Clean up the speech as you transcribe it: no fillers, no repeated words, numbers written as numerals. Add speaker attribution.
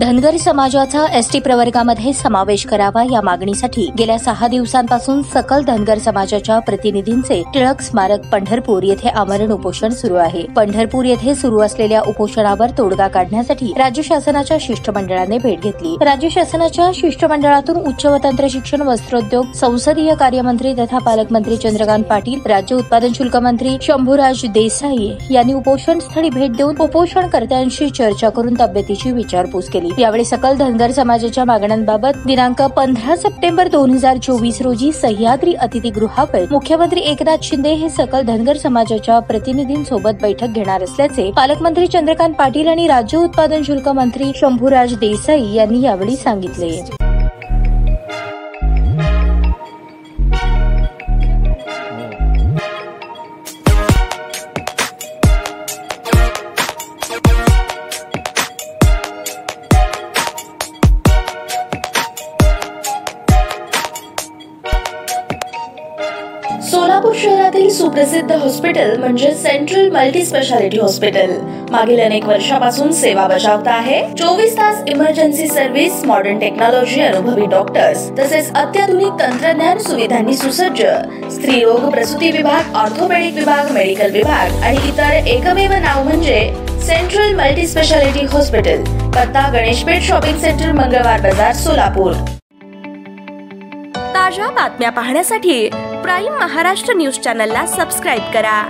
Speaker 1: धनगर समाजाचा एसटी प्रवर्गामध्ये समावेश करावा या मागणीसाठी गेल्या 6 दिवसांपासून सकल धनगर समाजाच्या प्रतिनिधींचे टिळक स्मारक पंढरपूर येथे आमरण उपोषण सुरू आहे। पंढरपूर येथे सुरू असलेल्या उपोषणावर तोडगा काढण्यासाठी राज्य शासनाच्या शिष्टमंडळाने भेट घेतली। राज्य शासनाच्या शिष्टमंडळातून उच्च व तंत्र शिक्षण, वस्त्रोद्योग, संसदीय कार्यमंत्री तथा पालकमंत्री चंद्रकांत पाटील, राज्य उत्पादन शुल्क मंत्री शंभूराज देसाई यांनी उपोषण स्थळी भेट देऊन उपोषणकर्त्यांशी चर्चा करून तब्येतीची विचारपूस केली। यावेळी सकल धनगर समाजाच्या मागण्यांबाबत दिनांक 15 सप्टेंबर 2024 रोजी सह्याद्री अतिथीगृहावर मुख्यमंत्री एकनाथ शिंदे हे सकल धनगर समाजाच्या प्रतिनिधींसोबत बैठक घेणार असल्याचे पालकमंत्री चंद्रकांत पाटील आणि राज्य उत्पादन शुल्क मंत्री शंभूराज देसाई यांनी यावेळी सांगितले।
Speaker 2: सोलापूर शहरातील सुप्रसिद्ध हॉस्पिटल म्हणजे सेंट्रल मल्टी स्पेशालिटी हॉस्पिटल मागील अनेक वर्षापासून सेवा बजावत आहे। 24 तास इमर्जन्सी सर्व्हिस, मॉडर्न टेक्नॉलॉजी, अनुभवी डॉक्टर्स तसेच अत्याधुनिक तंत्रज्ञान सुविधांनी सुसज्ज स्त्रीरोग, प्रसूती विभाग, ऑर्थोपेडिक विभाग, मेडिकल विभाग आणि इतर एकमेव नाव म्हणजे सेंट्रल मल्टी स्पेशालिटी हॉस्पिटल। पत्ता गणेशपेठ शॉपिंग सेंटर, मंगळवार बाजार, सोलापूर।
Speaker 3: ताज्या बातम्या पाहण्यासाठी प्राईम महाराष्ट्र न्यूज चॅनलला सबस्क्राईब करा।